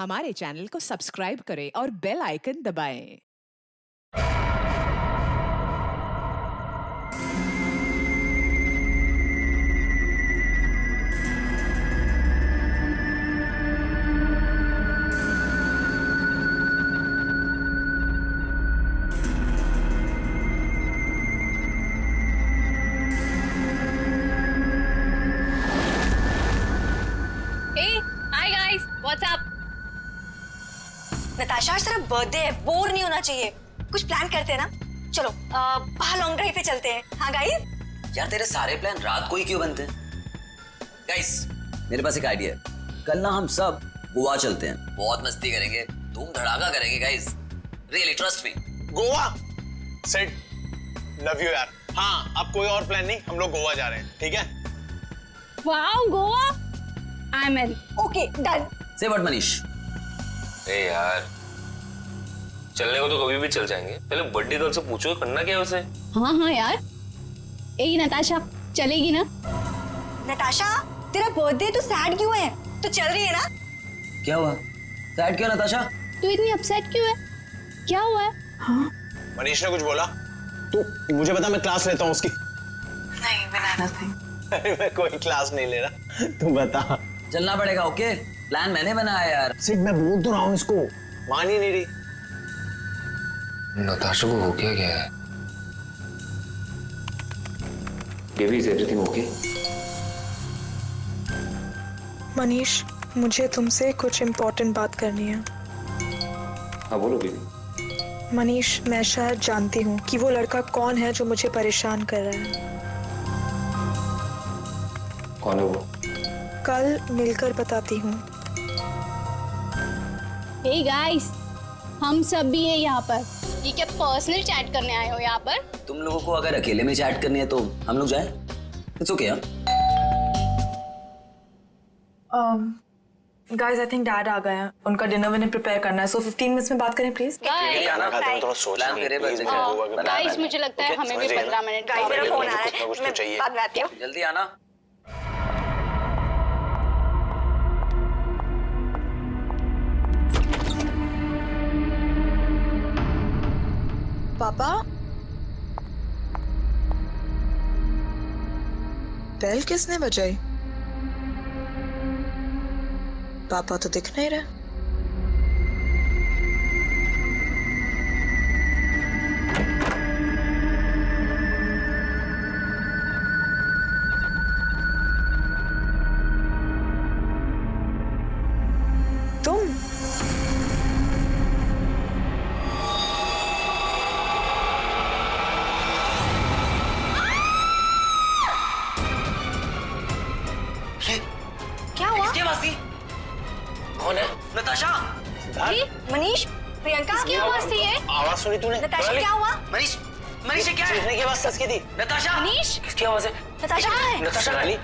हमारे चैनल को सब्सक्राइब करें और बेल आइकन दबाएं। Hi guys, what's up? Natasha, आज तेरा बर्थडे है, बोर नहीं होना चाहिए। कुछ प्लान करते हैं ना? चलो बाहर लॉन्ग ड्राइव पे चलते हैं। हाँ गाइस? यार तेरे सारे प्लान रात को ही क्यों बनते हैं? गाइस, मेरे पास एक आइडिया है। कल ना हम सब गोवा चलते हैं, बहुत मस्ती करेंगे, धूम धड़ाका करेंगे guys. Really trust me. Goa set, love you यार। हाँ, अब कोई और प्लान नहीं, हम लोग गोवा जा रहे हैं, ठीक है? Wow, Goa, I am in. Okay, done. से व्हाट मनीष? ए यार, चलने को तो कभी भी चल जाएंगे, पहले बर्थडे गर्ल से पूछो करना क्या है उसे। हाँ यार। ए नताशा, चलेगी ना? नताशा, तेरा बर्थडे तो सैड क्यों है? तो चल रही है ना? क्या हुआ? सैड क्यों नताशा? तू इतनी अपसेट क्यों है? क्या हुआ है? हाँ? मनीष ने कुछ बोला? तू मुझे बता, मैं क्लास लेता हूँ उसकी। नहीं, बिना नथिंग। अरे मैं कोई क्लास नहीं ले रहा, तू बता। चलना पड़ेगा। ओके, प्लान मैंने बनाया यार। सिट, मैं बोल तो रहा हूँ इसको, मान ही नहीं रही। नताशा को हो क्या है? Baby, is everything okay? Manish, मुझे तुमसे कुछ इम्पोर्टेंट बात करनी है। हाँ बोलो बेबी। मनीष, मैं शायद जानती हूँ कि वो लड़का कौन है जो मुझे परेशान कर रहा है। कौन है वो? कल मिलकर बताती हूँ। हे गाइस, हम सब भी हैं यहाँ पर। ये क्या पर्सनल चैट करने आए हो यहाँ पर? तुम लोगों को अगर अकेले में चैट करनी है तो हम लोग जाएं? It's okay. Guys, I think dad आ गए हैं। उनका डिनर विनर प्रिपेयर करना है, सो 15 मिनट्स में बात करें प्लीज। खाना खाते में थोड़ा सोच प्लान लेंगे, तेरे please, बच्चे मैं गोवा का गाइस, plan मुझे लगता है Okay, हमें भी समझ रही है 15 ना? मिनट गाइस, मेरा फोन आ रहा कुछ ना कुछ तो है, चाहिए। मैं बाद में आती हूँ। जल्दी आना। पापा, बेल किसने बजाई? पापा तो दिख नहीं रहे। तुम? क्या हुआ? किसकी आवाज थी? कौन है? नताशा। अरे, मनीष, प्रियंका, किसकी आवाज थी ये? आवाज सुनी तूने? नताशा, क्या हुआ? मनीष, मनीष ये क्या है? चीखने की आवाज किसकी थी? नताशा। मनीष, किसकी आवाज है? नताशा कहाँ है? नताशा रानी?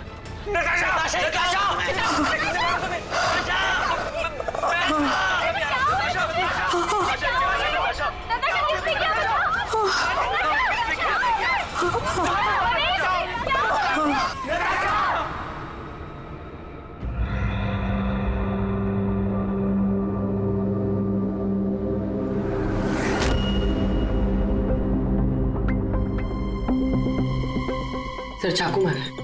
सर, चाकू मारा है।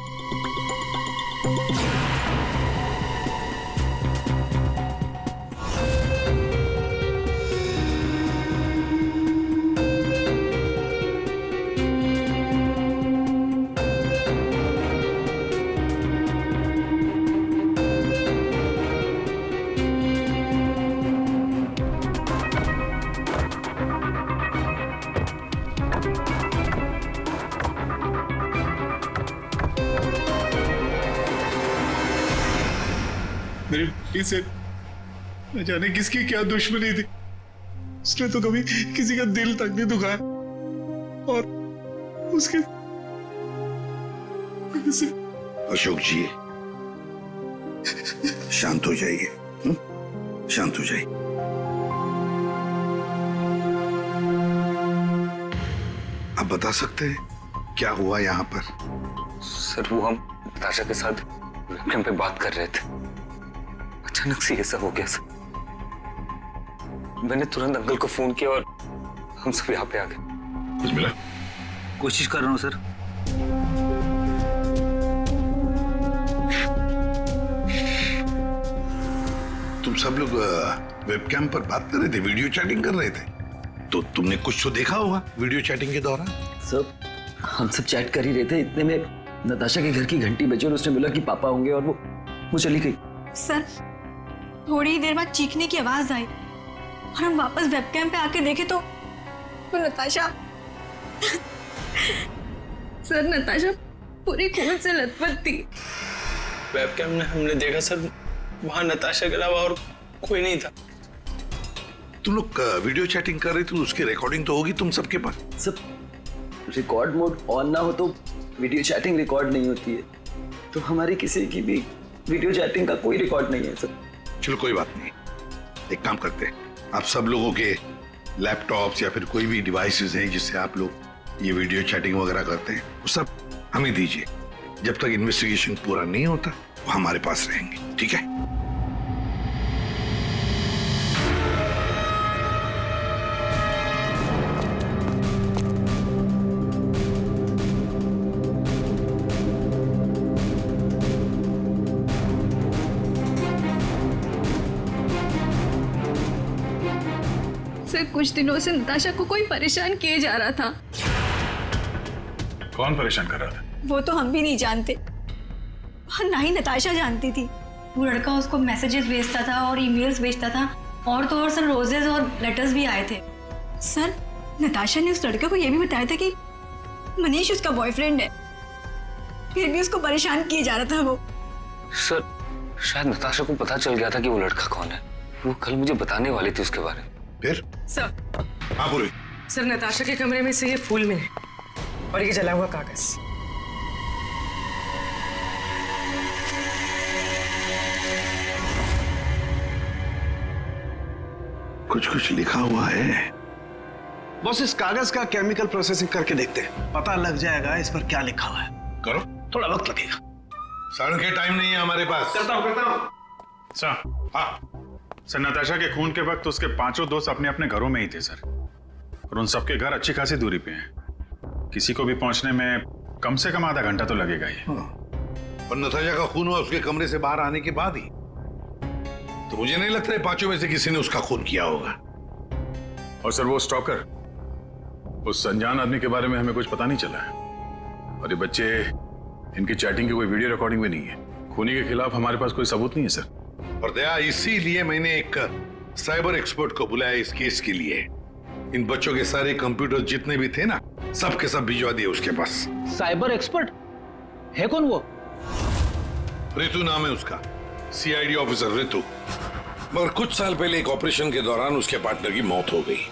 मेरे बेटी से न जाने किसकी क्या दुश्मनी थी। उसने तो कभी किसी का दिल तक नहीं दुखाया और उसके अशोक जी, शांत हो जाइए, शांत हो जाइए। आप बता सकते हैं क्या हुआ यहाँ पर? सर, वो हम नताशा के साथ वेबकैम पे बात कर रहे थे, अचानक से ऐसा हो गया सर। मैंने तुरंत अंकल को फोन किया और हम सब यहाँ पे आ गए। कुछ मिला? कोशिश कर रहा हूँ सर। तुम सब लोग वेबकैम पर बात कर रहे थे, वीडियो चैटिंग कर रहे थे, तो तुमने कुछ तो देखा होगा वीडियो चैटिंग के दौरान। सर हम सब चैट कर ही रहे थे, इतने में नताशा के घर की घंटी बजी और उसने बोला कि पापा होंगे और वो चली गई। सर थोड़ी ही देर बाद चीखने की आवाज आई और हम वापस वेबकैम पे आके देखे तो नताशा सर नताशा पूरी खून से लथपथ थी। वेबकैम में हमने देखा सर, वहां नताशा के अलावा और कोई नहीं था। तुम लोग वीडियो चैटिंग कर रहे थे, उसकी रिकॉर्डिंग तो होगी तुम सबके पास। सब रिकॉर्ड मोड ऑन ना हो तो वीडियो चैटिंग रिकॉर्ड नहीं होती है, तो हमारी किसी की भी वीडियो चैटिंग का कोई रिकॉर्ड नहीं है सर। चलो कोई बात नहीं, एक काम करते हैं, आप सब लोगों के लैपटॉप्स या फिर कोई भी डिवाइसेस हैं जिससे आप लोग ये वीडियो चैटिंग वगैरह करते हैं, वो सब हमें दीजिए। जब तक इन्वेस्टिगेशन पूरा नहीं होता वो हमारे पास रहेंगे, ठीक है? सर कुछ दिनों से नताशा को कोई परेशान किए जा रहा था। कौन परेशान कर रहा था? वो तो हम भी नहीं जानते और ना ही नताशा जानती थी। वो लड़का उसको मैसेजेस भेजता था और ईमेल्स भेजता था, और तो और सर रोजेस और लेटर्स भी आए थे। सर नताशा ने उस लड़के को यह भी बताया था कि मनीष उसका बॉयफ्रेंड है, फिर भी उसको परेशान किए जा रहा था वो। सर शायद नताशा को पता चल गया था कि वो लड़का कौन है, वो कल मुझे बताने वाली थी उसके बारे में। फिर? सर हाँ बोलो। सर नताशा के कमरे में से ये फूल मिले और ये जला हुआ कागज। कुछ लिखा हुआ है। बॉस इस कागज का केमिकल प्रोसेसिंग करके देखते हैं, पता लग जाएगा इस पर क्या लिखा हुआ है। करो, थोड़ा वक्त लगेगा। सर के टाइम नहीं है हमारे पास। करता हूँ। सर हाँ सर, नताशा के खून के वक्त उसके 5 दोस्त अपने अपने घरों में ही थे सर, और उन सबके घर अच्छी खासी दूरी पे हैं। किसी को भी पहुंचने में कम से कम आधा घंटा तो लगेगा ही। और नताशा का खून हुआ उसके कमरे से बाहर आने के बाद ही, तो मुझे नहीं लगता है 5 में से किसी ने उसका खून किया होगा। और सर वो स्टॉकर, उस अनजान आदमी के बारे में हमें कुछ पता नहीं चला है, और ये बच्चे, इनकी चैटिंग की कोई वीडियो रिकॉर्डिंग भी नहीं है। खूनी के खिलाफ हमारे पास कोई सबूत नहीं है सर। और दया, इसीलिए मैंने एक साइबर एक्सपर्ट को बुलाया इस केस के लिए। इन बच्चों के सारे कंप्यूटर जितने भी थे ना, सब के सब भिजवा दिए उसके पास। साइबर एक्सपर्ट है कौन वो? ऋतु नाम है उसका, सीआईडी ऑफिसर ऋतु। मगर कुछ साल पहले एक ऑपरेशन के दौरान उसके पार्टनर की मौत हो गई।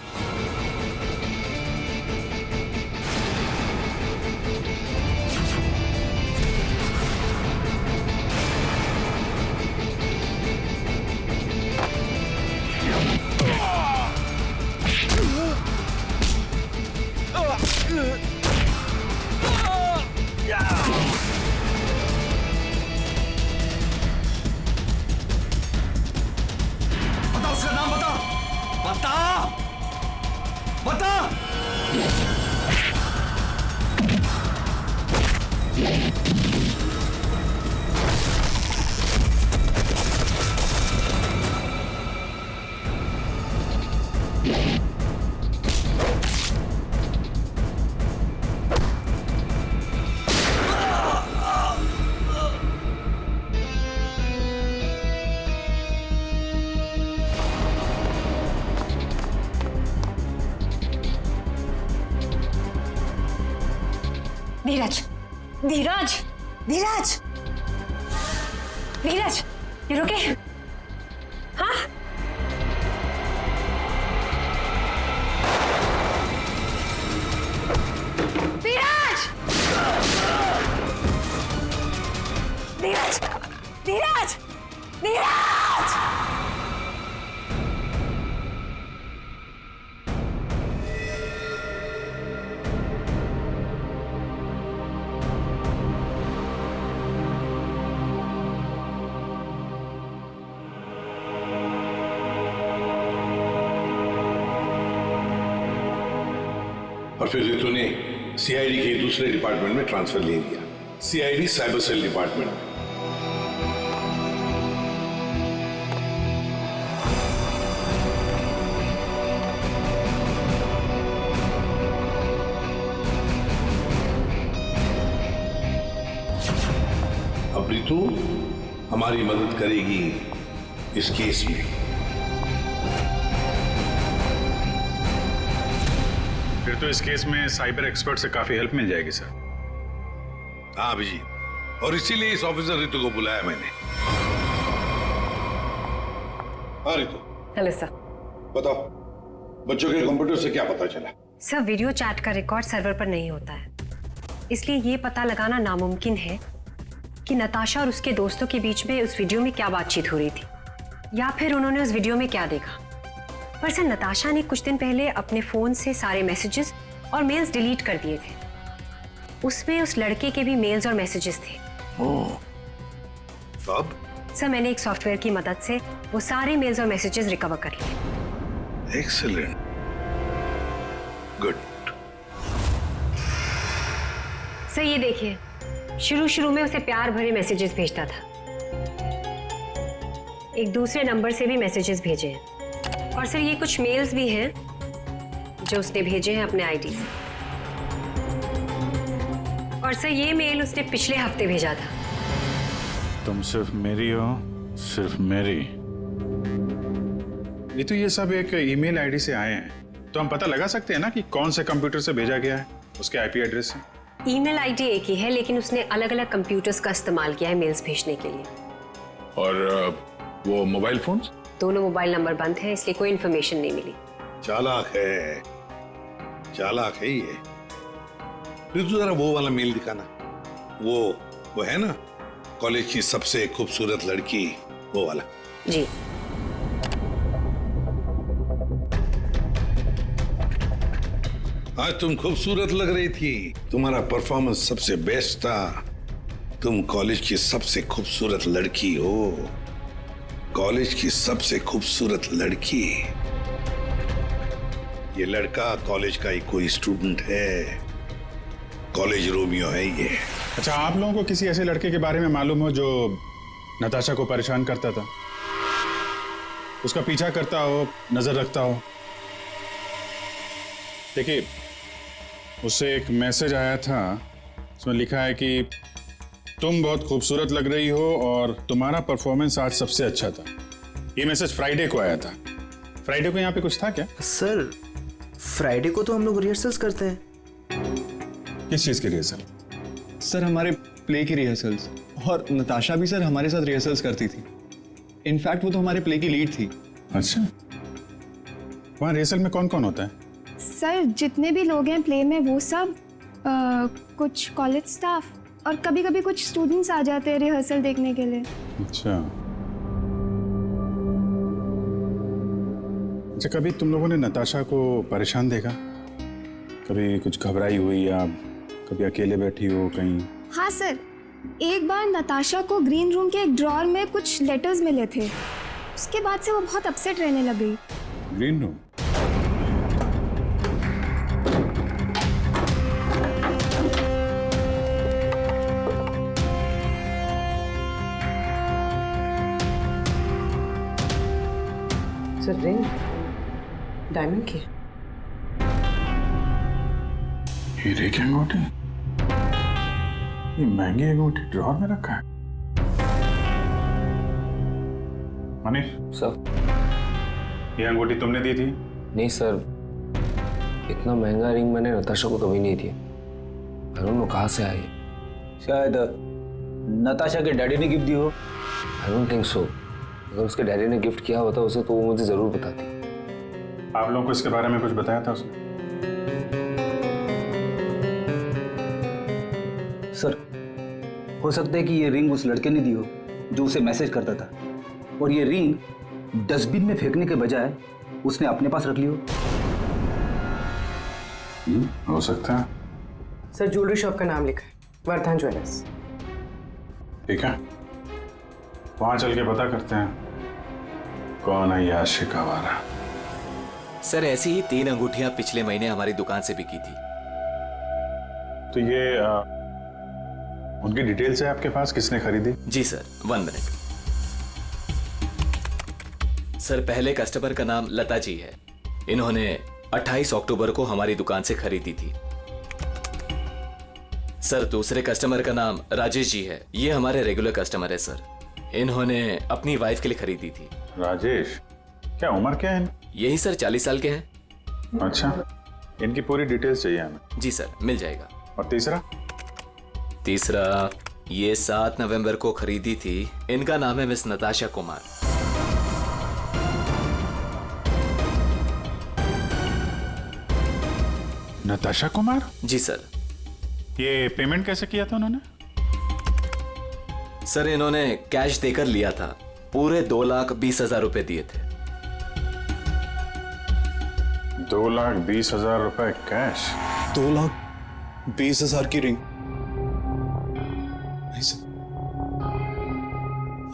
धीरज, धीरज, धीरज, धीरज, ये रुके? हाँ? धीरज, धीरज, धीरज, धीरज। और फिर रितु ने सीआईडी के दूसरे डिपार्टमेंट में ट्रांसफर ले लिया, सीआईडी साइबर सेल डिपार्टमेंट में। अब रितु हमारी मदद करेगी इस केस में। फिर तो इस केस में साइबर एक्सपर्ट से काफी हेल्प मिल जाएगी सर। हाँ अभिजीत, और इसीलिए इस ऑफिसर रितु को बुलाया मैंने। हाँ रितु। Hello sir. बताओ, बच्चों के कंप्यूटर से क्या पता चला? सर, वीडियो चैट का रिकॉर्ड सर्वर पर नहीं होता है, इसलिए ये पता लगाना नामुमकिन है कि नताशा और उसके दोस्तों के बीच में उस वीडियो में क्या बातचीत हो रही थी, या फिर उन्होंने उस वीडियो में क्या देखा। पर सर, नताशा ने कुछ दिन पहले अपने फोन से सारे मैसेजेस और मेल्स डिलीट कर दिए थे। उसमें उस लड़के के भी मेल्स और मैसेजेस थे। तब? सर, मैंने एक सॉफ्टवेयर की मदद से वो सारे मेल्स और मैसेजेस रिकवर कर लिए। Excellent, good. सर ये देखिए, शुरू में उसे प्यार भरे मैसेजेस भेजता था, एक दूसरे नंबर से भी मैसेजेस भेजे हैं, और सर ये कुछ मेल्स भी हैं जो उसने भेजे हैं अपने आईडी से। और सर ये मेल उसने पिछले हफ्ते भेजा था। तुम सिर्फ मेरी हो, सिर्फ मेरी। ये तो ये सब एक ईमेल आईडी से आए हैं, तो हम पता लगा सकते हैं ना कि कौन से कंप्यूटर से भेजा गया है, उसके आईपी एड्रेस से। ईमेल आईडी एक ही है, लेकिन उसने अलग अलग कंप्यूटर्स का इस्तेमाल किया है मेल्स भेजने के लिए। और वो मोबाइल फोन्स? दोनों मोबाइल नंबर बंद है, इसलिए कोई इन्फॉर्मेशन नहीं मिली। चालाक है, चालाक है ये। रितु जरा वो वाला मेल दिखाना, वो है ना, कॉलेज की सबसे खूबसूरत लड़की, वो वाला। जी। आज तुम खूबसूरत लग रही थी, तुम्हारा परफॉर्मेंस सबसे बेस्ट था, तुम कॉलेज की सबसे खूबसूरत लड़की हो, कॉलेज की सबसे खूबसूरत लड़की। ये लड़का कॉलेज का ही कोई स्टूडेंट है, कॉलेज रोमियो है ये। अच्छा, आप लोगों को किसी ऐसे लड़के के बारे में मालूम हो जो नताशा को परेशान करता था, उसका पीछा करता हो, नजर रखता हो? देखिए, उससे एक मैसेज आया था, उसमें लिखा है कि तुम बहुत खूबसूरत लग रही हो और तुम्हारा परफॉर्मेंस आज सबसे अच्छा था। ये मैसेज फ्राइडे को आया था। फ्राइडे को यहाँ पे कुछ था क्या? सर, फ्राइडे को तो हम लोग रिहर्सल्स करते हैं। किस चीज की रिहर्सल? सर, हमारे प्ले की रिहर्सल्स, और नताशा भी सर हमारे साथ रिहर्सल्स करती थी। इनफैक्ट वो तो हमारे प्ले की लीड थी। अच्छा, वहाँ रिहर्सल में कौन कौन होता है? सर, जितने भी लोग हैं प्ले में वो सब, कुछ कॉलेज स्टाफ, और कभी कभी कुछ स्टूडेंट्स आ जाते हैं रिहर्सल देखने के लिए। अच्छा, कभी तुम लोगों ने नताशा को परेशान देखा? कभी कुछ घबराई हुई, या कभी अकेले बैठी हो कहीं? हाँ सर, एक बार नताशा को ग्रीन रूम के एक ड्रॉअर में कुछ लेटर्स मिले थे, उसके बाद से वो बहुत अपसेट रहने लग गई। Green room? Sir, ring diamond की। हीरे की अंगूठी? ये महंगी अंगूठी ड्रॉअर में रखा है? मनीष सर, ये अंगूठी तुमने दी थी? नहीं सर, इतना महंगा रिंग मैंने नताशा को कभी नहीं दिया। आई डोंट नो कहाँ से आई। शायद नताशा के डैडी ने गिफ्ट दी हो। I don't think so. अगर उसके डैडी ने गिफ्ट किया होता उसे तो वो मुझे जरूर बताती। आप लोगों को इसके बारे में कुछ बताया था उसने? सर, हो सकता है कि ये रिंग उस लड़के ने दी हो जो उसे मैसेज करता था, और ये रिंग डस्टबिन में फेंकने के बजाय उसने अपने पास रख ली हो। हो सकता है। सर, ज्वेलरी शॉप का नाम लिखा है, वर्धन ज्वेलर्स। ठीक है, वहां चल के पता करते हैं कौन है ये आशिक आवारा। सर ऐसी ही 3 अंगूठियां पिछले महीने हमारी दुकान से बिकी थी। तो ये उनकी डिटेल्स है आपके पास, किसने खरीदी? जी सर, 1 मिनट। सर पहले कस्टमर का नाम लता जी है। इन्होंने 28 अक्टूबर को हमारी दुकान से खरीदी थी। सर दूसरे कस्टमर का नाम राजेश जी है। ये हमारे रेगुलर कस्टमर है सर। इन्होंने अपनी वाइफ के लिए खरीदी थी। राजेश, क्या उम्र क्या है? यही सर 40 साल के हैं। अच्छा, इनकी पूरी डिटेल्स चाहिए हमें। जी सर, मिल जाएगा। और तीसरा ये 7 नवंबर को खरीदी थी। इनका नाम है मिस नताशा कुमार। नताशा कुमार? जी सर। ये पेमेंट कैसे किया था उन्होंने? सर इन्होंने कैश देकर लिया था। पूरे 2,20,000 रुपए दिए थे। 2,20,000 रुपए कैश? 2,20,000 की रिंग? नहीं सर,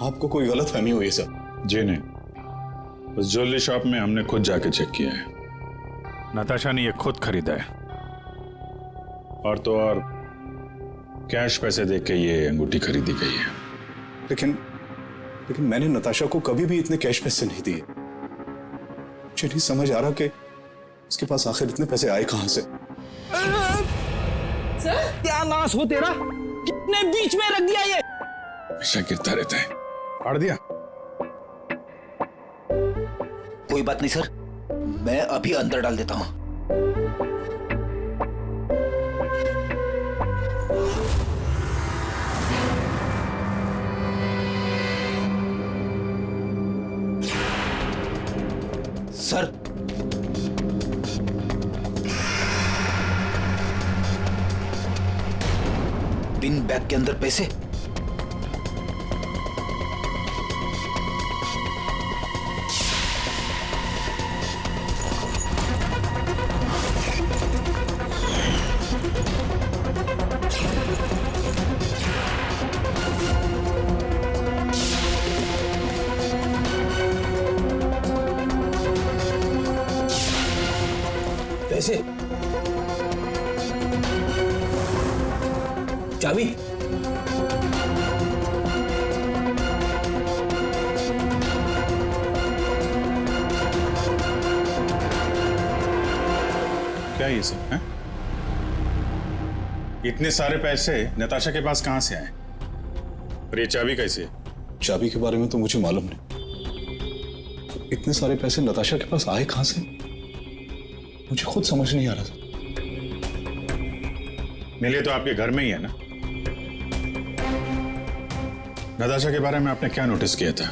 आपको कोई गलत फहमी हुई है सर। जी नहीं, उस ज्वेलरी शॉप में हमने खुद जाके चेक किया है। नताशा ने ये खुद खरीदा है, और तो और कैश पैसे देके के ये अंगूठी खरीदी गई है। लेकिन मैंने नताशा को कभी भी इतने कैश पैसे नहीं दिए। मुझे नहीं समझ आ रहा कि उसके पास आखिर इतने पैसे आए कहां से। सर क्या नाश हो तेरा, कितने बीच में रख दिया ये? हमेशा गिरता रहता है। फाड़ दिया? कोई बात नहीं सर, मैं अभी अंदर डाल देता हूं। सर पिन बैग के अंदर पैसे? पैसे? चाबी? क्या ये सब है? इतने सारे पैसे नताशा के पास कहां से आए? और ये चाबी कैसे है? चाबी के बारे में तो मुझे मालूम नहीं। इतने सारे पैसे नताशा के पास आए कहां से, मुझे खुद समझ नहीं आ रहा था। मिले तो आपके घर में ही है ना? नताशा के बारे में आपने क्या नोटिस किया था?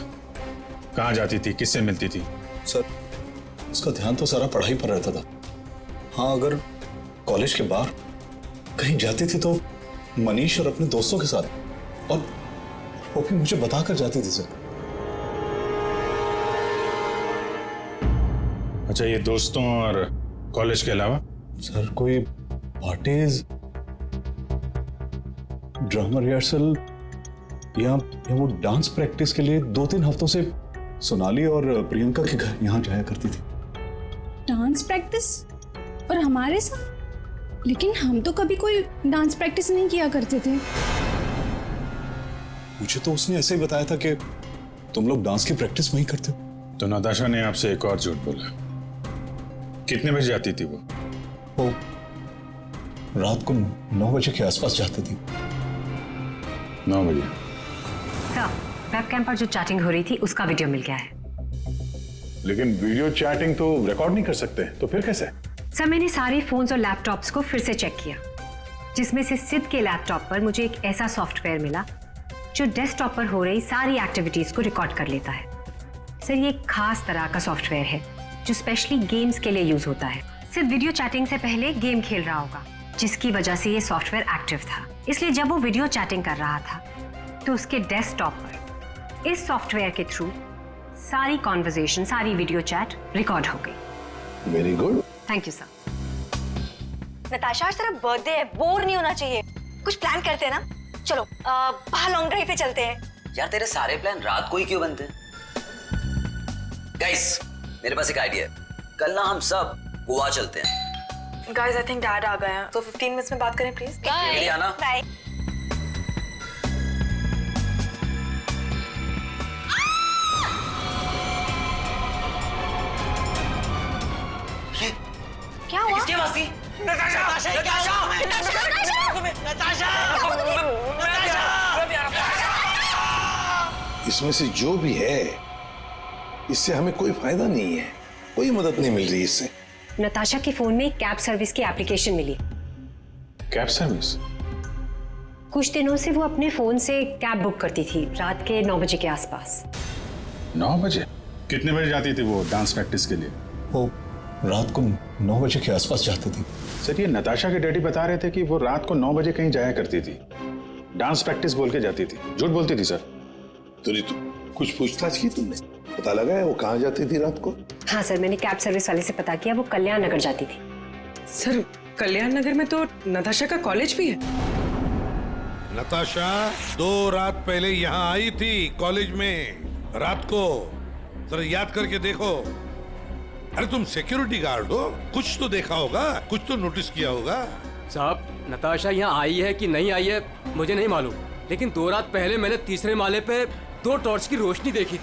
कहां जाती थी, किससे मिलती थी? सर उसका ध्यान तो सारा पढ़ाई पर रहता था। हाँ, अगर कॉलेज के बाहर कहीं जाती थी तो मनीष और अपने दोस्तों के साथ, और वो भी मुझे बताकर जाती थी सर। अच्छा, ये दोस्तों और कॉलेज के अलावा? सर कोई पार्टीज, ड्रामा रिहर्सल या वो डांस प्रैक्टिस के लिए 2-3 हफ्तों से सोनाली और प्रियंका के घर यहाँ जाया करती थी। Dance practice? और हमारे साथ? लेकिन हम तो कभी कोई डांस प्रैक्टिस नहीं किया करते थे। मुझे तो उसने ऐसे ही बताया था कि तुम लोग डांस की प्रैक्टिस वहीं करते हो। तो नताशा ने आपसे एक और झूठ बोला। कितने बजे जाती थी वो? रात को 9 बजे के आसपास जाती थी। 9 बजे? सर वेबकैम पर जो चैटिंग हो रही थी उसका वीडियो मिल गया है। लेकिन वीडियो चैटिंग तो रिकॉर्ड नहीं कर सकते, तो फिर कैसे? सर मैंने सारे फोन्स और लैपटॉप्स को फिर से चेक किया, जिसमें से सिद्ध के लैपटॉप पर मुझे एक ऐसा सॉफ्टवेयर मिला जो डेस्कटॉप पर हो रही सारी एक्टिविटीज को रिकॉर्ड कर लेता है। सर ये एक खास तरह का सॉफ्टवेयर है जो स्पेशली गेम्स के लिए यूज होता है। सिर्फ वीडियो चैटिंग से पहले गेम खेल रहा होगा, जिसकी वजह से ये सॉफ्टवेयर एक्टिव था। इसलिए जब वो वीडियो चैटिंग कर रहा था तो उसके डेस्कटॉप पर इस सॉफ्टवेयर के थ्रू सारी कॉन्वर्सेशन, सारी वीडियो चैट रिकॉर्ड हो गई। Very good, thank you sir. Natasha आज तेरा बर्थडे है, बोर नहीं होना चाहिए। कुछ प्लान करते हैं ना? चलो बाहर लॉन्ग ड्राइव पे चलते हैं। यार तेरे सारे प्लान रात को ही क्यों बनते हैं? गाइस, मेरे पास एक आइडिया है। कल ना हम सब गोवा चलते हैं। गाइस आई थिंक डैड आ गए हैं, तो 15 मिनट्स में बात करें प्लीज। बाय आना। बाय। क्या हुआ? किसकी आवाज थी? नताशा! इसमें से जो भी है, इससे हमें कोई फायदा नहीं है, कोई मदद नहीं मिल रही इससे। नताशा के फोन में कैब सर्विस की एप्लीकेशन मिली। Cab service? कुछ दिनों से वो अपने फोन से कैब बुक करती थी रात के 9 बजे के आसपास। 9 बजे? कितने बजे जाती थी वो डांस प्रैक्टिस के लिए? वो रात को 9 बजे के आसपास जाती थी। सर, ये नताशा के डैडी बता रहे थे कि वो रात को 9 बजे कहीं जाया करती थी, डांस प्रैक्टिस बोल के जाती थी। झूठ बोलती थी सर? तो कुछ पूछताछ की तुमने? पता लगा है वो कहाँ जाती थी रात को? हाँ सर, मैंने कैब सर्विस वाले से पता किया, वो कल्याण नगर जाती थी। सर, कल्याण नगर में तो नताशा का कॉलेज भी है। नताशा 2 रात पहले यहाँ आई थी कॉलेज में, रात को। जरा याद करके देखो। अरे तुम सिक्योरिटी गार्ड हो, कुछ तो देखा होगा, कुछ तो नोटिस किया होगा। साहब, नताशा यहाँ आई है कि नहीं आई है मुझे नहीं मालूम, लेकिन 2 रात पहले मैंने 3रे माले पे 2 टॉर्च की रोशनी देखी थी।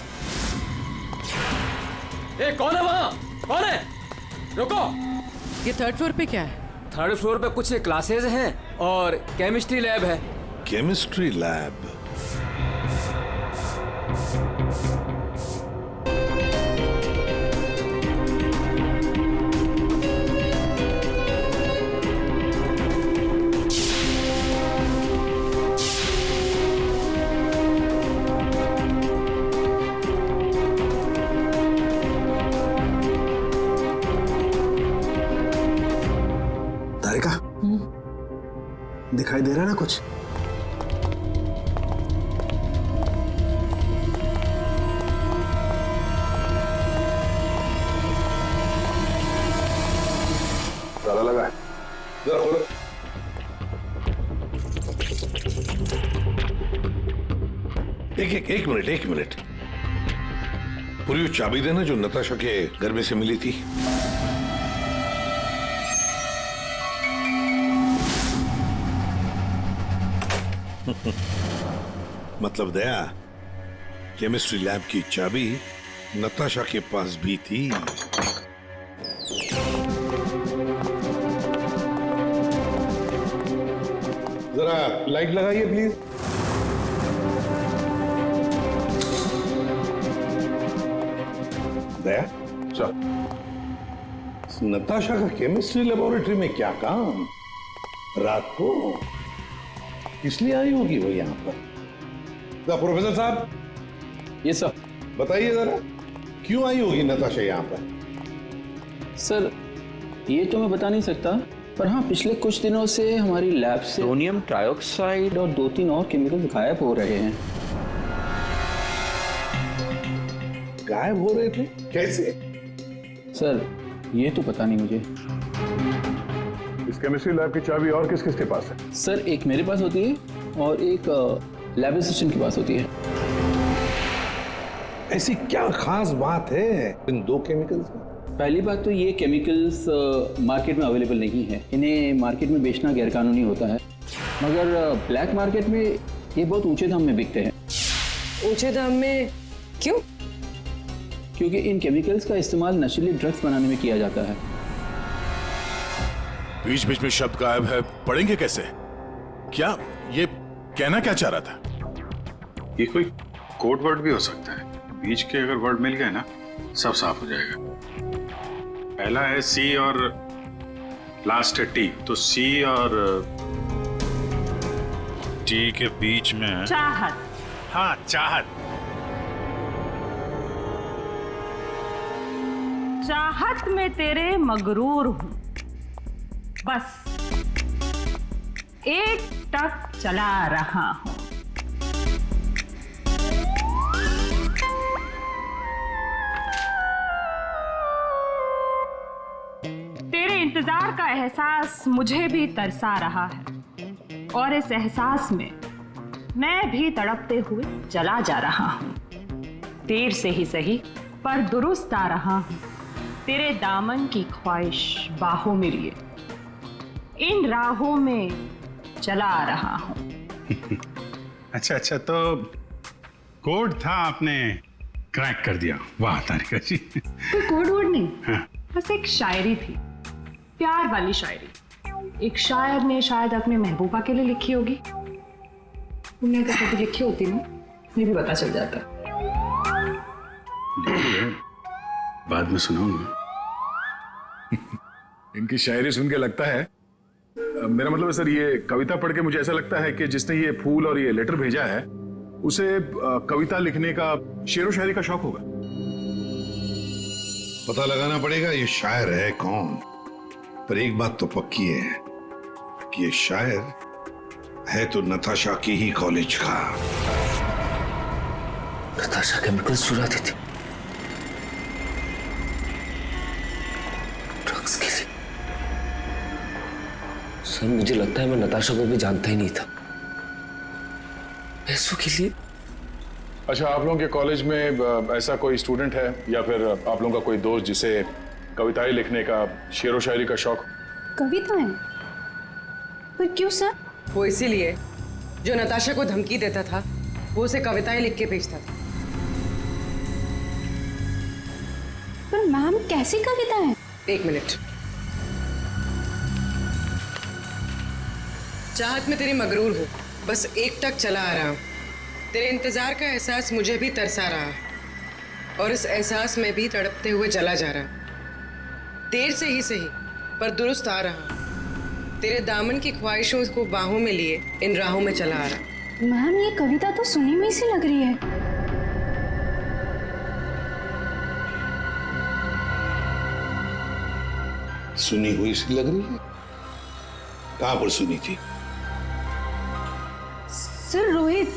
ए, कौन है वहाँ? कौन है? रुको। ये 3rd फ्लोर पे क्या है? 3rd फ्लोर पे कुछ क्लासेस हैं और केमिस्ट्री लैब है। Chemistry lab? दिखाई दे रहा ना कुछ? ताला लगा है, जरा खोलो। एक मिनट। पूरी वो चाबी देना जो नताशा के घर में से मिली थी। मतलब दया, केमिस्ट्री लैब की चाबी नताशा के पास भी थी। जरा लाइट लगाइए प्लीज। दया, चल। नताशा का केमिस्ट्री लेबोरेटरी में क्या काम रात को? इसलिए आई होगी वो यहाँ पर। प्रोफेसर साहब, ये सर बताइए जरा, क्यों आई होगी नताशा यहाँ पर? सर, ये तो मैं बता नहीं सकता, पर हाँ, पिछले कुछ दिनों से हमारी लैब से सोडियम ट्राइऑक्साइड और 2-3 और केमिकल गायब हो रहे हैं। गायब हो रहे थे? कैसे? सर, ये तो पता नहीं मुझे। इस केमिस्ट्री लैब की चाबी और किस किस के पास है? सर, एक मेरे पास होती है और एक लैब असिस्टेंट के पास होती है। ऐसी क्या खास बात है इन 2 केमिकल्स में? पहली बात तो ये केमिकल्स मार्केट में अवेलेबल नहीं है, इन्हें मार्केट में बेचना गैरकानूनी होता है, मगर ब्लैक मार्केट में ये बहुत ऊंचे दाम में बिकते हैं। ऊंचे दाम में क्यों? क्योंकि इन केमिकल्स का इस्तेमाल नशीले ड्रग्स बनाने में किया जाता है। बीच बीच में शब्द गायब है, पढ़ेंगे कैसे? क्या ये कहना क्या चाह रहा था? ये कोई कोड वर्ड भी हो सकता है, बीच के अगर वर्ड मिल गए ना सब साफ हो जाएगा। पहला है सी और लास्ट है टी, तो सी और टी के बीच में है चाहत। हाँ, चाहत। चाहत में तेरे मगरूर हूं, बस एक टक चला रहा हूं। तेरे इंतजार का एहसास मुझे भी तरसा रहा है और इस एहसास में मैं भी तड़पते हुए चला जा रहा हूं। देर से ही सही पर दुरुस्त आ रहा हूं। तेरे दामन की ख्वाहिश बाहों में लिए इन राहों में चला आ रहा हूं। अच्छा अच्छा, तो कोड था, आपने क्रैक कर दिया। वाह तारिका जी। कोई कोड वोड नहीं, हाँ। बस एक शायरी थी, प्यार वाली शायरी। एक शायर ने शायद अपने महबूबा के लिए लिखी होगी। तुमने अगर कभी लिखी होती ना, मुझे भी पता चल जाता। बाद में सुनाऊंगा। इनकी शायरी सुन के लगता है, मेरा मतलब है सर, ये कविता पढ़ के मुझे ऐसा लगता है कि जिसने ये फूल और ये लेटर भेजा है उसे कविता लिखने का, शेरो शायरी का शौक होगा। पता लगाना पड़ेगा ये शायर है कौन। पर एक बात तो पक्की है कि ये शायर है तो नताशा की ही कॉलेज का। नताशा केमिकल्स चुराती थी ड्रग्स के लिए। सर मुझे लगता है मैं नताशा को भी जानता ही नहीं था। पैसों के लिए। अच्छा, आप लोगों के कॉलेज में ऐसा कोई स्टूडेंट है या फिर आप लोगों का कोई दोस्त जिसे कविताएं लिखने का, शेरो शायरी का शौक? कविताएं? पर क्यों सर? वो इसीलिए जो नताशा को धमकी देता था वो उसे कविताएं लिख के भेजता था। पर मैम कैसी कविताएं? एक मिनट। चाहत में तेरी मगरूर हूँ, बस एक टक चला आ रहा हूँ। तेरे इंतजार का एहसास मुझे भी तरसा रहा और इस एहसास में भी तड़पते हुए जला जा रहा। देर से ही सही पर दुरुस्त आ रहा। तेरे दामन की ख्वाहिशों को बाहों में लिए इन राहों में चला आ रहा। मैम ये कविता तो सुनी हुई सी लग रही है। सुनी हुई सी लग रही है? कहां पर सुनी थी? सर रोहित।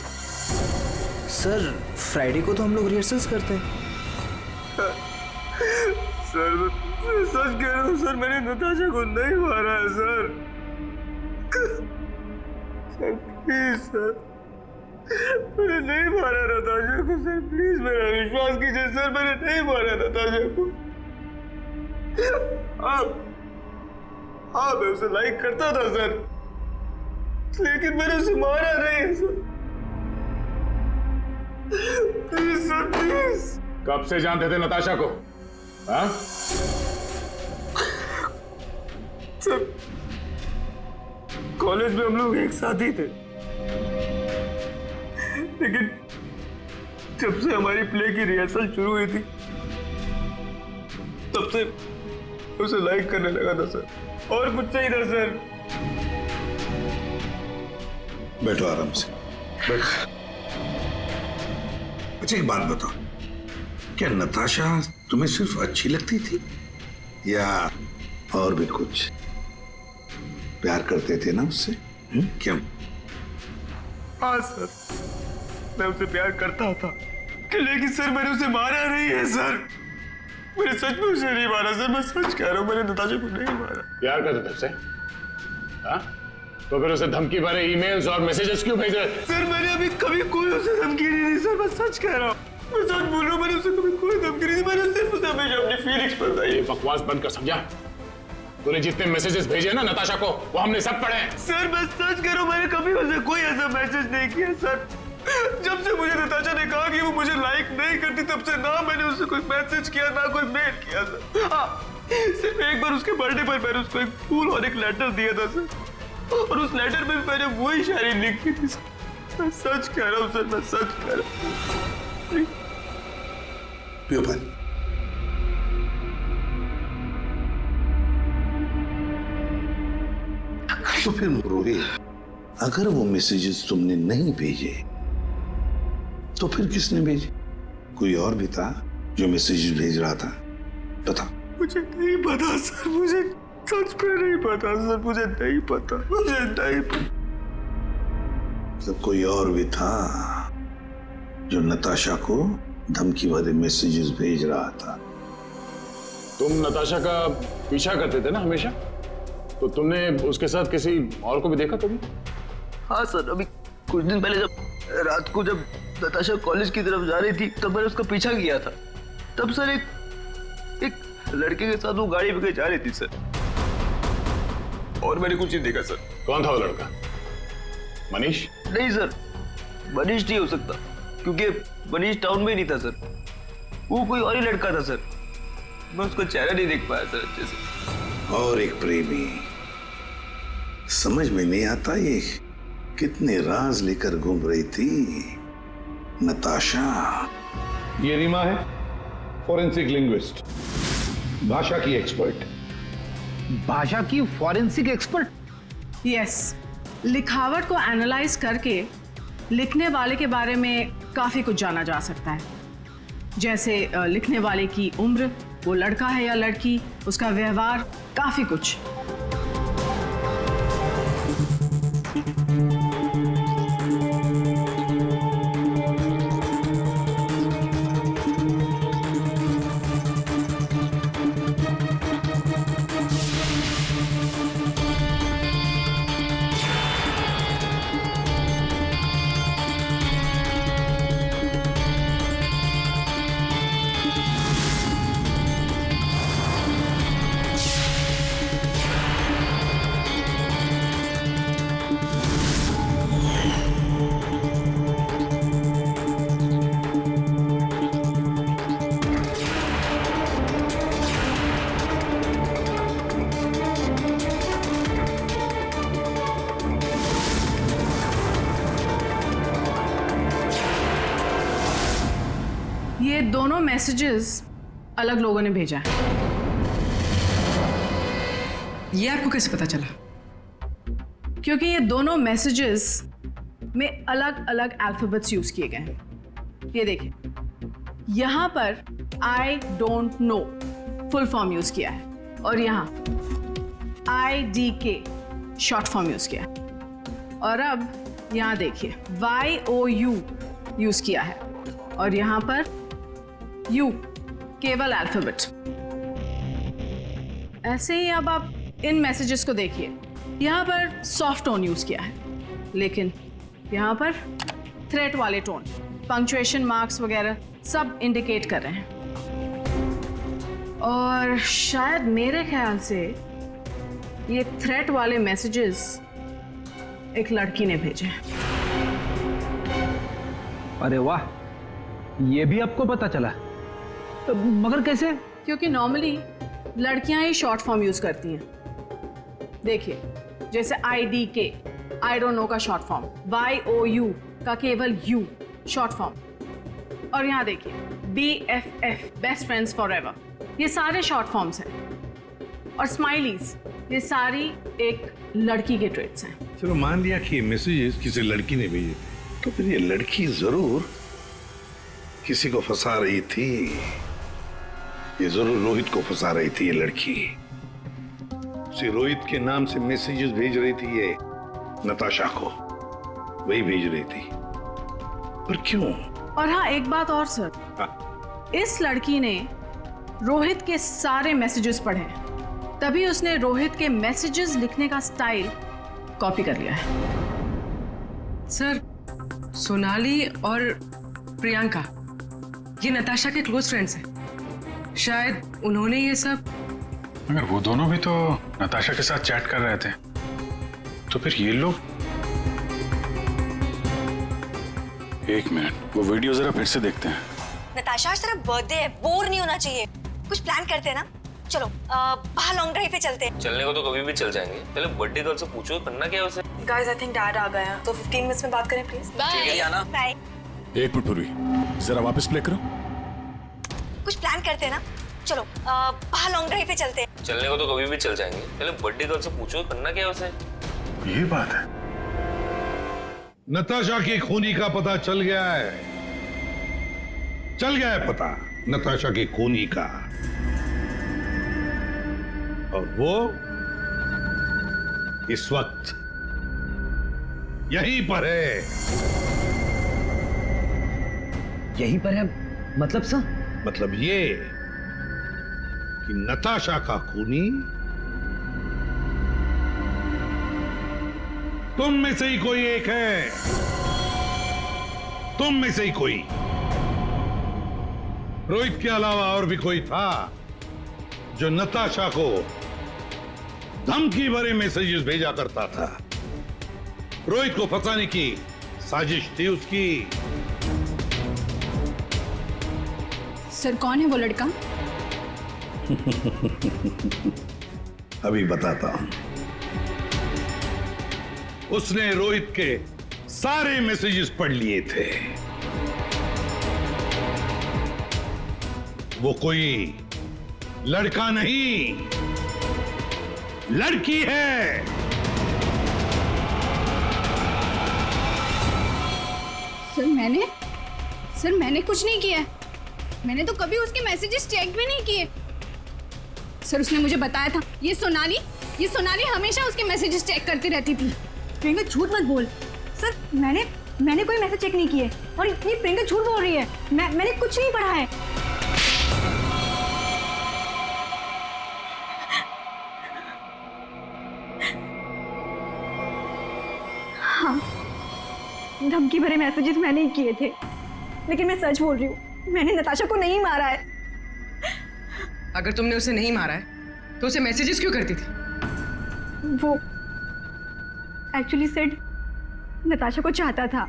सर फ्राइडे को तो हम लोग रिहर्सल्स करते हैं। सर मैं सच कह रहा हूँ सर, मैंने नताशा को नहीं मारा है सर। सर प्लीज सर, मैंने नहीं मारा नताशा को सर, प्लीज मेरा विश्वास कीजिए सर, मैंने नहीं मारा नताशा को। मैं उसे लाइक करता था सर, लेकिन मैंने उसे मारा नहीं है सर। Please sir please. कब से जानते थे नताशा को? हाँ? सर कॉलेज में हम लोग एक साथ ही थे, लेकिन जब से हमारी प्ले की रिहर्सल शुरू हुई थी तब से उसे लाइक करने लगा था सर, और कुछ नहीं था सर। बैठो आराम से, बैठो। अच्छा एक बात बताओ, क्या नताशा तुम्हें सिर्फ अच्छी लगती थी या और भी कुछ? प्यार करते थे ना उससे? क्यों? हाँ सर, मैं उसे प्यार करता था, लेकिन सर मैंने उसे मारा नहीं है सर। मैंने सच में उसे नहीं मारा सर, मैं सच कह रहा हूँ, मैंने नताशा को नहीं मारा। प्यार करते थे उससे? हाँ? तो फिर उसे धमकी भरे ईमेल्स और मैसेजेस क्यों भेज रहे? सर मैंने अभी कभी कोई उसे धमकी नहीं दी सर, मैं सच कह रहा हूँ, मैं सच बोल रहा हूँ, मैंने उसे कभी कोई धमकी नहीं दी, मैंने सिर्फ उसे हमेशा अपनी फीलिंग्स बताई। ये बकवास बंद कर, समझा? तूने जितने मैसेजेस भेजे ना नताशा को, वो हमने सब पढ़े हैं। सर मैं सच कह रहा हूँ, मैंने कभी उसे कोई ऐसा मैसेज नहीं किया सर। जब से मुझे नताशा ने कहा कि वो मुझे लाइक नहीं करती, तब से ना मैंने उसे कोई मैसेज किया ना कोई मेल किया सर। हाँ, सिर्फ एक बार उसके बर्थडे पर मैंने उसको एक फूल और एक लेटर दिया था सर, और उस लेटर में मैंने वही शायरी लिखी थी सर। मैं सच कह रहा हूँ सर, मैं सच कह रहा हूँ। पियो पानी। तो फिर रोहित, अगर वो मैसेजेस तुमने नहीं भेजे तो फिर किसने भेजे? कोई और भी था जो मैसेजेस भेज रहा था? बताओ। मुझे नहीं पता सर, मुझे सच में नहीं पता सर, मुझे नहीं पता, मुझे नहीं पता। मतलब कोई और भी था जो नताशा को धमकी भरे मैसेजेस भेज रहा था? तुम नताशा का पीछा करते थे ना हमेशा, तो तुमने उसके साथ किसी और को भी देखा कभी? हाँ सर, अभी कुछ दिन पहले जब रात को जब नताशा कॉलेज की तरफ जा रही थी तब मैंने उसका पीछा किया था। तब सर एक लड़के के साथ वो गाड़ी पे जा रही थी सर, और मैंने कुछ नहीं देखा सर। कौन था वो लड़का? मनीष? नहीं सर, मनीष नहीं हो सकता, क्योंकि मनीष टाउन में ही नहीं था सर, वो कोई और ही लड़का था सर। मैं उसका चेहरा नहीं देख पाया सर अच्छे से। और एक प्रेमी, समझ में नहीं आता ये कितने राज लेकर घूम रही थी नताशा। ये रीमा है, फॉरेंसिक लिंग्विस्ट, भाषा की एक्सपर्ट। भाषा की फॉरेंसिक एक्सपर्ट? यस, लिखावट को एनालाइज करके लिखने वाले के बारे में काफी कुछ जाना जा सकता है, जैसे लिखने वाले की उम्र, वो लड़का है या लड़की, उसका व्यवहार, काफी कुछ। ये दोनों मैसेजेस अलग लोगों ने भेजा है। ये आपको कैसे पता चला? क्योंकि ये दोनों मैसेजेस में अलग अलग अल्फाबेट्स यूज किए गए हैं। ये देखिए, यहां पर I don't know full form use किया है, और यहां IDK शॉर्ट फॉर्म यूज किया है। और अब यहां देखिए, YOU यूज किया है, और यहां पर U केवल अल्फाबेट। ऐसे ही अब आप इन मैसेजेस को देखिए, यहां पर सॉफ्ट टोन यूज किया है, लेकिन यहां पर थ्रेट वाले टोन, पंक्चुएशन मार्क्स वगैरह सब इंडिकेट कर रहे हैं। और शायद मेरे ख्याल से ये थ्रेट वाले मैसेजेस एक लड़की ने भेजे हैं। अरे वाह, ये भी आपको पता चला? मगर कैसे? क्योंकि नॉर्मली लड़कियां ही शॉर्ट फॉर्म यूज करती हैं। देखिए, जैसे IDK, आई डोंट नो का शॉर्ट फॉर्म, YOU का केवल U शॉर्ट फॉर्म, और यहां देखिए BFF, बेस्ट फ्रेंड्स फॉरएवर, ये सारे शॉर्ट फॉर्म्स हैं। और स्माइलीज, ये सारी एक लड़की के ट्रेट्स हैं। चलो मान लिया कि मैसेजेस किसी लड़की ने भेजे, तो फिर ये लड़की जरूर किसी को फंसा रही थी। ये जरूर रोहित को फंसा रही थी ये लड़की। उसे रोहित के नाम से मैसेजेस भेज रही थी ये नताशा को, वही भेज रही थी। पर क्यों? और हाँ, एक बात और सर, इस लड़की ने रोहित के सारे मैसेजेस पढ़े, तभी उसने रोहित के मैसेजेस लिखने का स्टाइल कॉपी कर लिया है। सर, सोनाली और प्रियंका ये नताशा के क्लोज फ्रेंड्स हैं। शायद उन्होंने ये सब। मगर वो दोनों भी तो नताशा के साथ चैट कर रहे थे, तो फिर ये लोग। एक मिनट, वो वीडियो जरा फिर से देखते हैं। नताशा, आज तेरा बर्थडे है, बोर नहीं होना चाहिए, कुछ प्लान करते हैं ना। चलो बाहर लॉन्ग ड्राइव पे चलते हैं। चलने को तो कभी भी चल जाएंगे, पहले बर्थडे गर्ल से पूछो करना क्या है उसे। गाइस, आई थिंक डैड आ गए हैं, तो 15 मिनट्स में बात करें प्लीज। Bye bye. एक मिनट पूर्वी, जरा वापस प्ले करो। कुछ प्लान करते हैं ना। चलो बाहर लॉन्ग ड्राइव पे चलते हैं। चलने को तो कभी भी चल जाएंगे, पहले बर्थडे गर्ल से पूछो करना क्या है उसे। ये बात है। नताशा की खूनी का पता चल गया है, चल गया है पता नताशा की खूनी का, और वो इस वक्त यहीं पर है। यहीं पर है मतलब सर? मतलब ये कि नताशा का खूनी तुम में से ही कोई एक है, तुम में से ही कोई। रोहित के अलावा और भी कोई था जो नताशा को धमकी भरे मैसेजेस भेजा करता था, रोहित को फंसाने की साजिश थी उसकी। सर कौन है वो लड़का? अभी बताता हूं। उसने रोहित के सारे मैसेजेस पढ़ लिए थे। वो कोई लड़का नहीं, लड़की है। सर मैंने कुछ नहीं किया। मैंने तो कभी उसके मैसेजेस चेक भी नहीं किए। सर उसने मुझे बताया था, ये सोनाली हमेशा उसके मैसेजेस चेक करती रहती थी। प्रियंका झूठ मत बोल। सर मैंने कोई मैसेज चेक नहीं किए और ये प्रियंका झूठ बोल रही है। मैंने कुछ नहीं पढ़ा है। हाँ, धमकी भरे मैसेजेस मैंने ही किए थे, लेकिन मैं सच बोल रही हूँ, मैंने नताशा को नहीं मारा है। अगर तुमने उसे नहीं मारा है तो उसे मैसेजेस क्यों करती थी? वो एक्चुअली सेड नताशा को चाहता था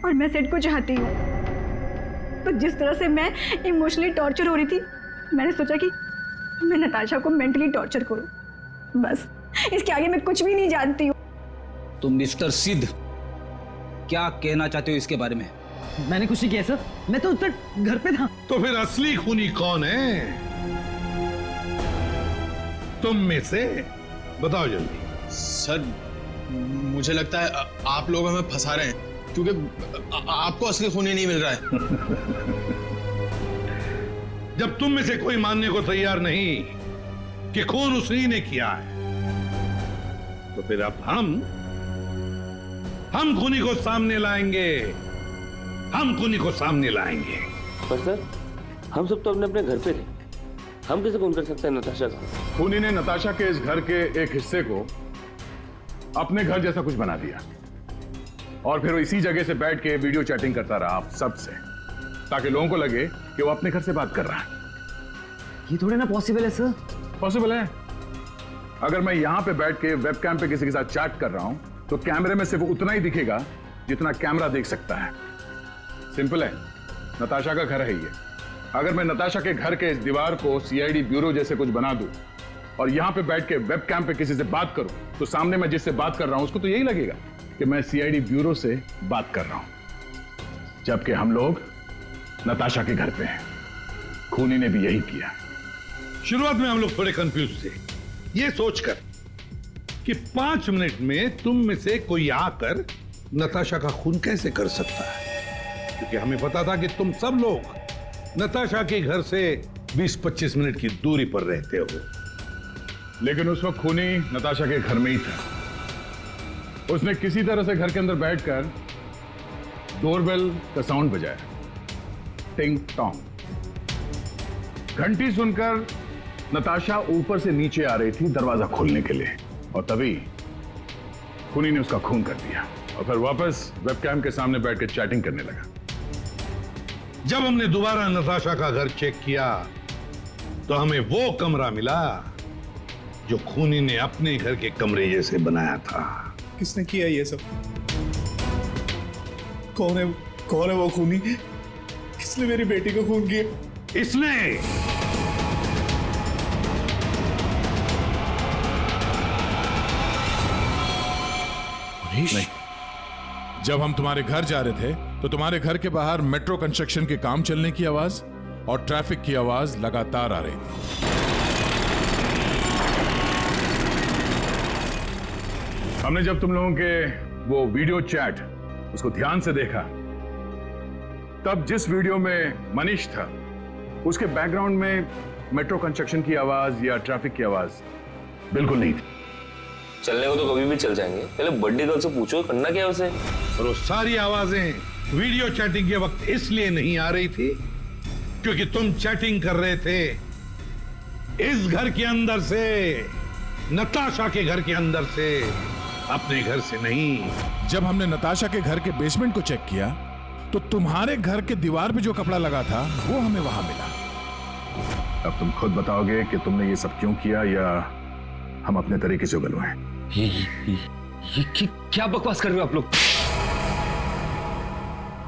और मैं सेड को चाहती हूँ। तो जिस तरह से मैं इमोशनली टॉर्चर हो रही थी, मैंने सोचा कि मैं नताशा को मेंटली टॉर्चर करूँ। बस इसके आगे मैं कुछ भी नहीं जानती हूँ। तो मिस्टर सिद्ध, क्या कहना चाहते हो इसके बारे में? मैंने कुछ नहीं किया सर, मैं तो उधर घर पे था। तो फिर असली खूनी कौन है? तुम में से बताओ जल्दी। सर मुझे लगता है आप लोग हमें फंसा रहे हैं, क्योंकि आपको असली खूनी नहीं मिल रहा है। जब तुम में से कोई मानने को तैयार नहीं कि खून उसी ने किया है, तो फिर अब हम खूनी को सामने लाएंगे। हम खूनी को सामने लाएंगे। पर सर हम सब तो अपने घर पे थे, हम कैसे खून कर सकते हैं नताशा का? खूनी ने नताशा के इस घर के एक हिस्से को अपने घर जैसा कुछ बना दिया और फिर वो इसी जगह से बैठ के वीडियो चैटिंग करता रहा आप सबसे, ताकि लोगों को लगे कि वो अपने घर से बात कर रहा है। ये थोड़े ना पॉसिबल है सर। पॉसिबल है। अगर मैं यहां पे बैठ के वेबकैम पे किसी के साथ चैट कर रहा हूं तो कैमरे में सिर्फ उतना ही दिखेगा जितना कैमरा देख सकता है। सिंपल है, नताशा का घर है ये। अगर मैं नताशा के घर के इस दीवार को सीआईडी ब्यूरो जैसे कुछ बना दूं और यहां पे बैठ के वेबकैम पे किसी से बात करूं, तो सामने मैं जिससे बात कर रहा हूं उसको तो यही लगेगा कि मैं सीआईडी ब्यूरो से बात कर रहा हूं, जबकि हम लोग नताशा के घर पे हैं। खूनी ने भी यही किया। शुरुआत में हम लोग थोड़े कंफ्यूज थे, ये सोचकर कि 5 मिनट में तुम में से कोई आकर नताशा का खून कैसे कर सकता है, क्योंकि हमें पता था कि तुम सब लोग नताशा के घर से 20-25 मिनट की दूरी पर रहते हो। लेकिन उस वक्त खूनी नताशा के घर में ही था। उसने किसी तरह से घर के अंदर बैठकर डोरबेल का साउंड बजाया, टिंग टोंग। घंटी सुनकर नताशा ऊपर से नीचे आ रही थी दरवाजा खोलने के लिए, और तभी खूनी ने उसका खून कर दिया और फिर वापस वेबकैम के सामने बैठ के चैटिंग करने लगा। जब हमने दोबारा नताशा का घर चेक किया तो हमें वो कमरा मिला जो खूनी ने अपने घर के कमरे जैसे बनाया था। किसने किया ये सब? कौन है वो खूनी? किसने मेरी बेटी को खून किया? इसने। नहीं, जब हम तुम्हारे घर जा रहे थे तो तुम्हारे घर के बाहर मेट्रो कंस्ट्रक्शन के काम चलने की आवाज और ट्रैफिक की आवाज लगातार आ रही थी। हमने जब तुम लोगों के वो वीडियो चैट उसको ध्यान से देखा, तब जिस वीडियो में मनीष था उसके बैकग्राउंड में मेट्रो कंस्ट्रक्शन की आवाज या ट्रैफिक की आवाज बिल्कुल नहीं थी। चलने को तो कभी भी चल जाएंगे, पहले बड्डी गर्ल से पूछो करना क्या है उसे। और वो सारी आवाजें वीडियो चैटिंग के वक्त इसलिए नहीं आ रही थी क्योंकि तुम चैटिंग कर रहे थे इस घर के अंदर से, नताशा के घर के अंदर से, अपने घर से नहीं। जब हमने नताशा के घर के बेसमेंट को चेक किया तो तुम्हारे घर के दीवार पे जो कपड़ा लगा था वो हमें वहां मिला। अब तुम खुद बताओगे कि तुमने ये सब क्यों किया या हम अपने तरीके से उगलवाएं? ये क्या बकवास कर रहे हो आप लोग?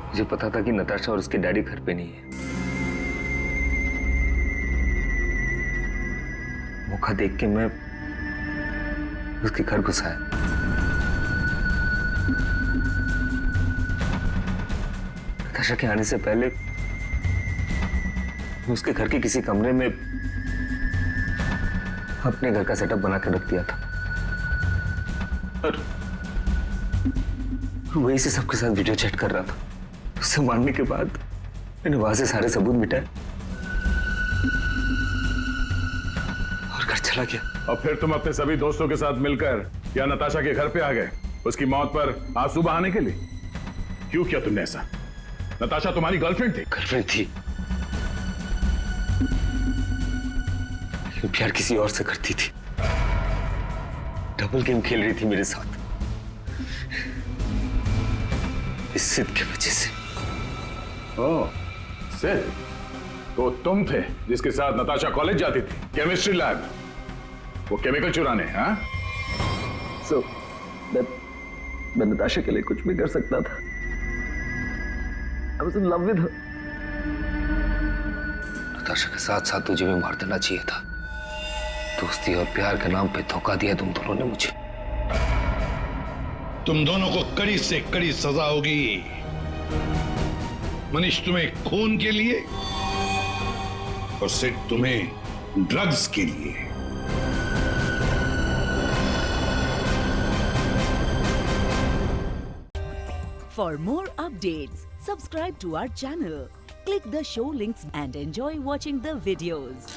मुझे पता था कि नताशा और उसके डैडी घर पे नहीं है। मौका देख के मैं उसके घर घुसा है। नताशा के आने से पहले मैं उसके घर के किसी कमरे में अपने घर का सेटअप बना के रख दिया था और वही से सबके साथ वीडियो चैट कर रहा था। उससे मारने के बाद मैंने वहां से सारे सबूत मिटाए और घर चला गया। और फिर तुम अपने सभी दोस्तों के साथ मिलकर या नताशा के घर पे आ गए उसकी मौत पर आंसू बहाने के लिए? क्यों किया तुमने ऐसा? नताशा तुम्हारी गर्लफ्रेंड थी। गर्लफ्रेंड थी, लेकिन प्यार किसी और से करती थी। डबल गेम खेल रही थी मेरे साथ, इस सिद्ध की वजह से। ओह, सिद्ध? तो तुम थे जिसके साथ नताशा कॉलेज जाती थी, केमिस्ट्री लैब, वो केमिकल चुराने? हाँ? So, मैं नताशा के लिए कुछ भी कर सकता था। I was in love with her. Natasha के साथ साथ तुझे भी मार देना चाहिए था। दोस्ती और प्यार के नाम पे धोखा दिया तुम दोनों ने मुझे। तुम दोनों को कड़ी से कड़ी सजा होगी। मनीष तुम्हें खून के लिए और सिड तुम्हें ड्रग्स के लिए। For more updates, subscribe to our channel, click the show links and enjoy watching the videos.